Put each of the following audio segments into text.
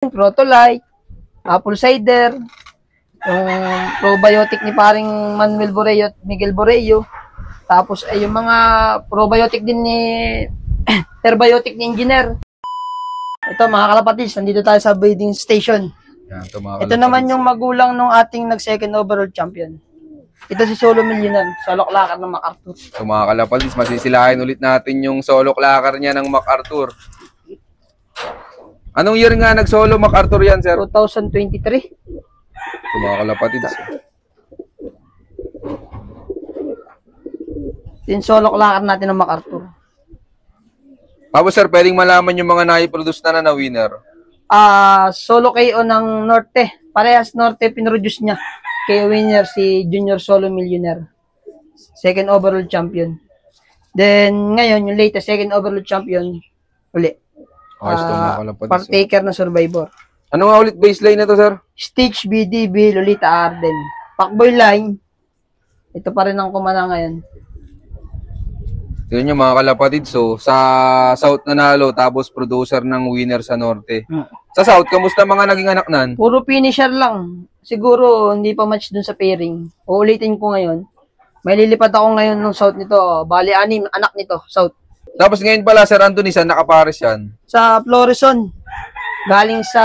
Protolite, apple cider, yung probiotic ni paring Manuel Borrello at Miguel Borrello. Tapos ay yung mga probiotic din ni herbiotic ni Engineer. Ito mga kalapatids, nandito tayo sa breeding station. Yan, ito naman yung magulang ng ating nag-second overall champion. Ito si Solo Millionaire, solo clacker ng MacArthur. So mga kalapatids, masisilahin ulit natin yung solo clacker niya ng MacArthur. Anong year nga nag-solo MacArthur yan, sir? 2023. So mga kalapatids. Yung solo clacker natin ng MacArthur. Tapos sir, pwedeng malaman yung mga nai-produce na winner? Solo KO ng Norte. Parehas Norte pinroduce niya. KO winner si Junior Solo Millionaire. Second overall champion. Then ngayon yung latest second overall champion uli. Partaker ng Survivor. Ano nga ulit baseline na to, sir? Stitch BDB Lolita Arden. Packboy line. Ito pa rin ang kumana ngayon. Tignan nyo mga kalapatid, so sa South nanalo tapos producer ng winner sa Norte. Sa South, kamusta mga naging anak nan? Puro finisher lang. Siguro hindi pa match dun sa pairing. Uulitin ko ngayon. May lilipat ako ngayon ng South nito. Bali, 6 anak nito, South. Tapos ngayon pala, Sir Anthony, saan nakapares yan? Sa Florison. Galing sa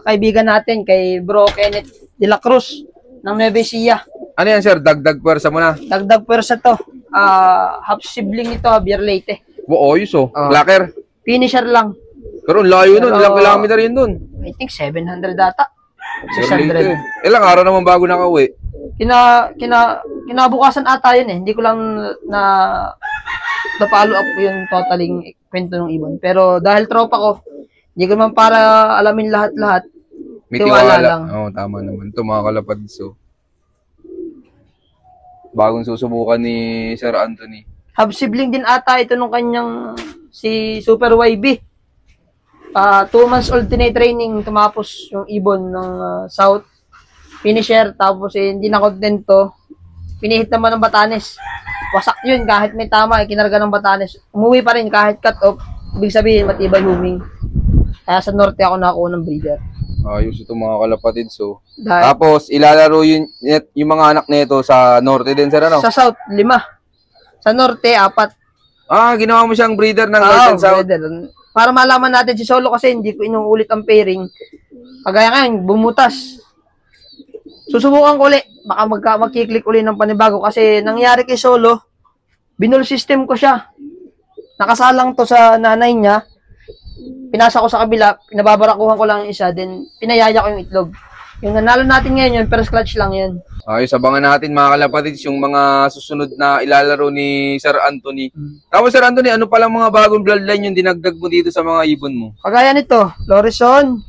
kaibigan natin, kay Bro Kenneth de la Cruz ng Nueva Ecija. Ano yan, sir? Dagdag pwersa mo na? Dagdag pwersa to. Half sibling ito, Javier Leyte. Ayos Clacker. Finisher lang. Pero layo nun. Ilang kilometer yun dun? I think 700 data. 600. Ilang araw naman bago nakauwi? Kinabukasan ata yun eh. Hindi ko lang na-follow up yung totaling kwento ng ibon. Pero dahil tropa ko, hindi ko naman para alamin lahat-lahat. May tiwala lang. Oo, tama naman. Ito mga kalapad. So, bagong susubukan ni Sir Anthony. Half sibling din ata ito nung kanyang si Super YB. 2 months old training, tumapos yung ibon ng South. Finisher, tapos hindi na kontento. Pinihit naman ng Batanes. Wasak yun, kahit may tama, kinarga ng Batanes. Umuwi pa rin kahit cut off. Ibig sabihin, matibay huming. Kaya sa Norte ako nakakuha ng breeder. Ayos ito mga kalapatid. So, tapos ilalaro yung mga anak nito sa Norte din, sir, ano? Sa South, 5. Sa Norte, 4. Ginawa mo siyang breeder ng North and South? Breeder. Para malaman natin si Solo kasi hindi ko inuulit ang pairing. Kagaya ngayon, bumutas. Susubukan ko ulit. Baka magkiklik ulit ng panibago kasi nangyari kay Solo, binul system ko siya. Nakasalang to sa nanay niya. Pinasa ko sa kabila, pinababarakuhan ko lang yung isa, then pinayaya ko yung itlog. Yung nanalo natin ngayon, yung first clutch lang yun. Ayos, abangan natin mga kalapatids yung mga susunod na ilalaro ni Sir Anthony. Tapos Sir Anthony, ano palang mga bagong bloodline yung dinagdag mo dito sa mga ibon mo? Kagaya nito, Florison.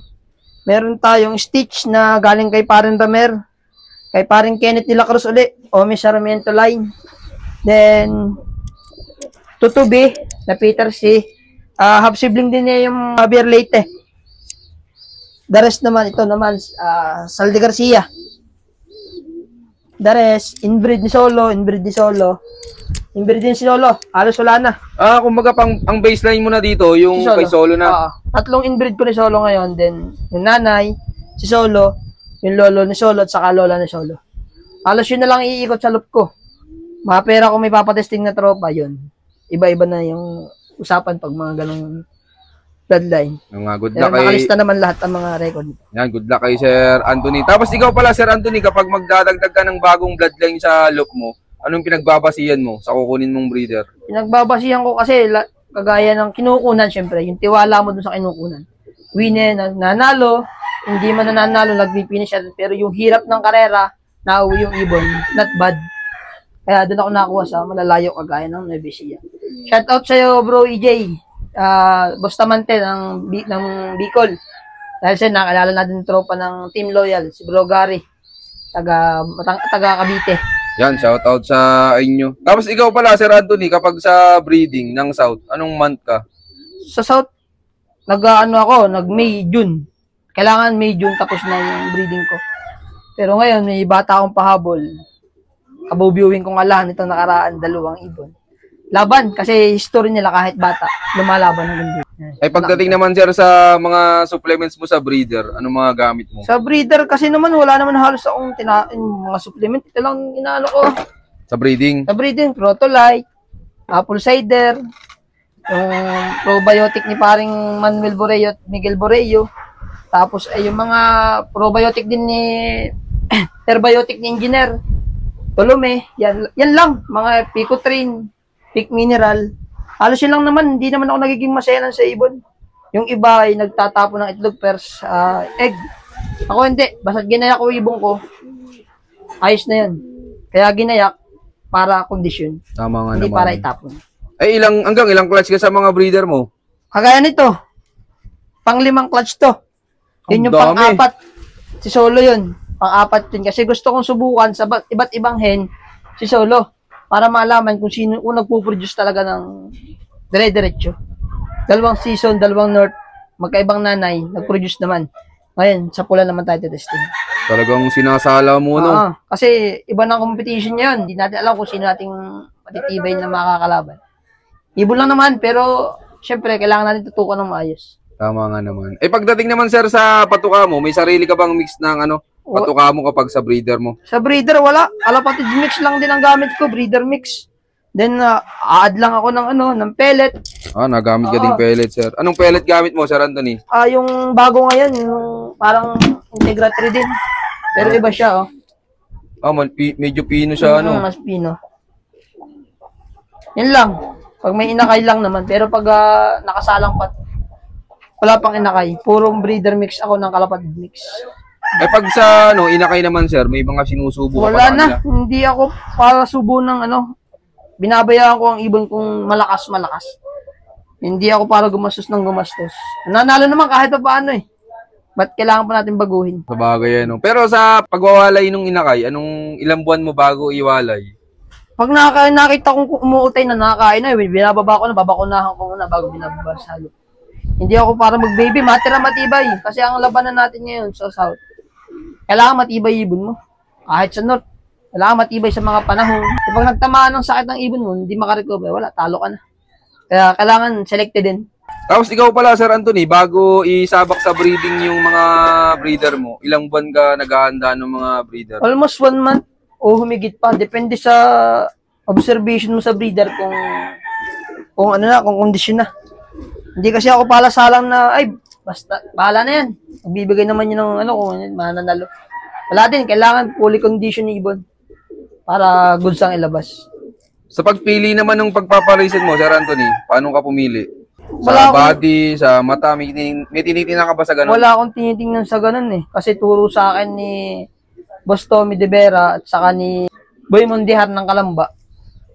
Meron tayong Stitch na galing kay Paring Ramer. Kay Paring Kenneth de la Cruz uli. Ome Sarmiento line. Then, Tutubi na Peter C. Half sibling din niya yung Javier Leyte. The rest naman, ito naman, Saldi Garcia. The rest, inbreed ni Solo, inbreed din si Solo, halos wala na. Kumbaga ang baseline mo na dito, yung si Solo. Kay Solo na. 3 inbreed ko ni Solo ngayon, then yung nanay, si Solo, yung lolo ni Solo, at saka lola ni Solo. Halos yun na lang iikot sa loop ko. Mga pera kung may papatesting na tropa, yun. Iba-iba na yung usapan pag mga ganong bloodline. Good luck kay... Nakalista naman lahat ang mga record. Yan, good luck kay Sir Anthony. Tapos ikaw pala, Sir Anthony, kapag magdadagdag ka ng bagong bloodline sa loop mo, anong pinagbabasihan mo sa kukunin mong breeder? Pinagbabasihan ko kasi kagaya ng kinukunan, syempre, yung tiwala mo dun sa kinukunan. Winner, nanalo, hindi man nanalo, nag-finish, pero yung hirap ng karera, nauwi yung ibon, not bad. Kaya doon ako nakakuha sa malalayo kagaya ng Nueva Ecija. Shout out sa'yo, bro EJ. Bustamante ng Bicol. Dahil siya, nakalala natin yung tropa ng Team Loyal, si Bro Gary. Taga Cavite. Yan, shout out sa inyo. Tapos ikaw pala, Sir Anthony, kapag sa breeding ng South, anong month ka? Sa South, nag-May, June. Kailangan May, June tapos na yung breeding ko. Pero ngayon, may bata akong pahabol. Kabubiwing kong alahan itong nakaraan, 2 ibon. Laban, kasi history nila kahit bata, lumalaban ng gundi. Ay pagdating naman sir sa mga supplements mo sa breeder, ano mga gamit mo? Sa breeder kasi naman, wala naman halos akong mga supplement. Ito lang inaano ko. Sa breeding? Sa breeding, Protolite, apple cider, yung probiotic ni paring Manuel Borrello at Miguel Borrello. Tapos ay yung mga probiotic din ni herbiotic ni Engineer Tolome. Yan lang, mga Picotrain, Pic Mineral. Halos yun lang naman, hindi naman ako nagiging maselan sa ibon. Yung iba ay nagtatapo ng itlog pers egg. Ako hindi, basta ginayak ko ibon ko, ayos na yan. Kaya ginayak para kondisyon. Tama nga hindi naman. para itapon. Ay hanggang ilang clutch ka sa mga breeder mo? Kagaya nito, pang-5 clutch to. Yun yung Ang dami. pang-4. Si Solo yun. Pang-4 yun. Kasi gusto kong subukan sa iba't ibang hen, si Solo. Para malaman kung sino kung nagpo-produce talaga ng dire-diretso. 2 season, 2 north, magkaibang nanay, nag-produce naman. Ngayon, sa pula naman tayo testing. Talagang sinasala mo, no? Kasi iba ng competition yun. Hindi natin alam kung sino nating matitibay na makakalaban. Ibon lang naman, pero syempre, kailangan natin tutukan ng maayos. Tama nga naman. Eh pagdating naman sir sa patuka mo, may sarili ka bang mix ng patuka mo kapag sa breeder mo? Sa breeder, wala. Kalapatid mix lang din ang gamit ko, breeder mix. Then, add lang ako ng pellet. Nagamit ka din pellet, sir. Anong pellet gamit mo, Sir Anthony? Yung bago ngayon, yung parang Integra 3 din. Pero iba siya, oh. Medyo pino siya, Mas pino. Yan lang. Pag may inakay lang naman. Pero pag nakasalang pat, wala pang inakay. Purong breeder mix ako ng kalapatid mix. Eh pag sa inakay naman, sir, may mga sinusubo ka Wala pa na. kanila? Hindi ako para subo ng binabayaan ko ang ibon kung malakas. Hindi ako para gumastos ng gumastos. Nanalo naman kahit pa paano eh. Ba't kailangan pa natin baguhin? Sa bagay, Pero sa pagwawalay nung inakay, ilang buwan mo bago iwalay? Pag nakita kong umuutay na nakakain na, binababa ko na, babakunahan ko muna bago binababa sa halo. Hindi ako para mag-baby, matibay. Kasi ang labanan natin ngayon sa South, kailangan matibay ibon mo. Kahit sa North, kailangan matibay sa mga panahon. Kapag nagtamaan ng sakit ng ibon mo, hindi makarecover, wala, talo ka na. Kaya kailangan selected din. Tapos ikaw pala, Sir Anthony, bago isabak sa breeding yung mga breeder mo, ilang buwan ka naghahanda ng mga breeder? Almost 1 month o humigit pa. Depende sa observation mo sa breeder kung kondisyon na. Hindi kasi ako pala salang na, basta, bahala na yan. Magbibigay naman yun ng kung mananalo. Wala din, kailangan fully condition ni ibon para goods ang ilabas. Sa pagpili naman ng pagpaparisan mo, Sir Anthony, paano ka pumili? Wala Sa body, sa mata, may tinitingnan ka ba sa ganun? Wala akong tinitingnan sa ganun eh. Kasi turo sa akin ni Boss Tommy De Vera at saka ni Boy Mondihar ng Kalamba.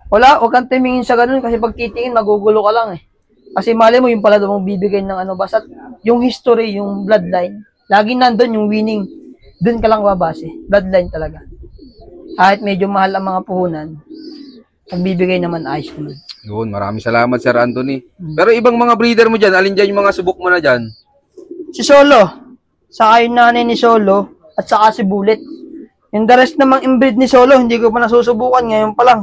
Huwag kang tumingin sa ganun kasi pag titingin, magugulo ka lang eh. Kasi mali mo yung pala doon bibigay ng basta yung history, yung bloodline, lagi nandun yung winning. Doon ka lang babase. Bloodline talaga. Kahit medyo mahal ang mga puhunan, nagbibigay naman ayos naman. Yun, maraming salamat, Sir Anthony. Pero ibang mga breeder mo dyan, alin dyan yung mga subok mo na dyan? Si Solo, saka yung nanay ni Solo, at saka si Bullet. Yung the rest namang inbreed ni Solo, hindi ko pa nasusubukan, ngayon pa lang.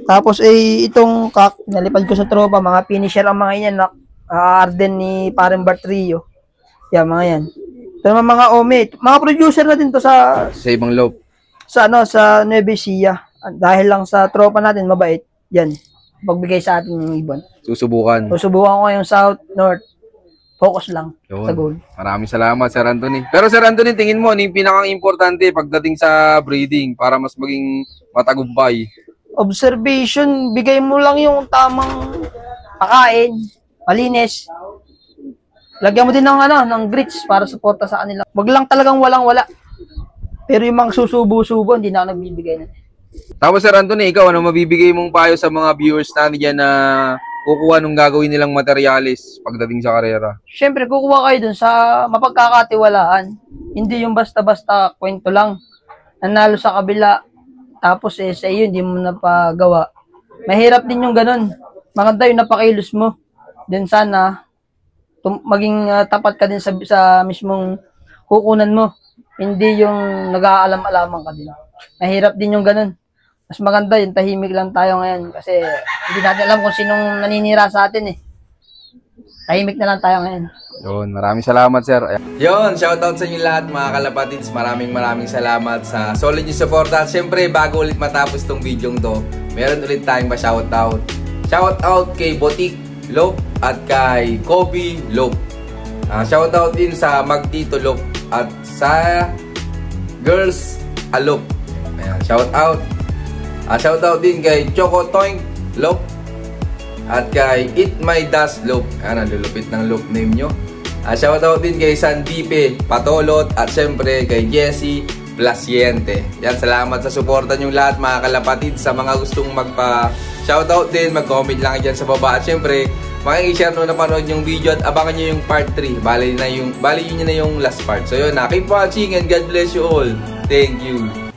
Tapos itong nalipad ko sa tropa, mga finisher ang mga yan, Arden ni Parang Bartrio. Yan, mga yan. Ito naman mga Ome, mga producer na din to sa ibang loop. Sa Nueva Ecija. Dahil lang sa tropa natin, mabait. Yan. Pagbigay sa atin yung ibon. Susubukan ko ngayong South, North. Focus lang sa goal. Maraming salamat, Sir Anthony. Pero Sir Anthony, tingin mo, ano yung pinakang-importante pagdating sa breeding para mas maging matagumpay? Observation, bigay mo lang yung tamang pakain, malinis. Lagyan mo din ng grits para suporta sa kanila. Wag lang talagang walang-wala. Pero yung mga susubo-subo, hindi na ako nagbibigay na. Tapos Sir Anthony, ikaw, ano mabibigay mong payo sa mga viewers natin dyan na kukuha nung gagawin nilang materialis pagdating sa karera? Siyempre, kukuha kayo dun sa mapagkakatiwalaan. Hindi yung basta-basta kwento lang. Nanalo sa kabila, tapos sa iyo, hindi mo napagawa. Mahirap din yung ganun. Maganda yung napakilos mo. Then sana, maging tapat ka din sa mismong kukunan mo. Hindi yung nag-aalam-alaman ka din. Mahirap din yung ganun. Mas maganda yung tahimik lang tayo ngayon kasi hindi natin alam kung sinong naninira sa atin eh. tahimik na lang tayo ngayon. Yun, maraming salamat sir. Yun, shoutout sa inyo lahat mga kalapatids. Maraming salamat sa solid yung support. At syempre, bago ulit matapos tong video to, meron ulit tayong pa-shoutout. Shoutout kay Botik Lop at kay Kobe Lop. Shoutout din sa Magtito Lop at sa Girls Alop. Ayan, shoutout. Shoutout din kay Choco Toink Lop at kay Eat My Das Lop. Ayan, lulupit ng Lop name nyo. Shoutout din kay Sandipe Patolot at syempre kay Jessie Placiente. Yan, salamat sa suporta nyo lahat mga kalapatid. Sa mga gustong magpa-shoutout din, mag-comment lang dyan sa baba. At syempre, makikishare nyo na panood yung video at abangan nyo yung part 3. Bali yun na yung last part. So yun, keep watching and God bless you all. Thank you.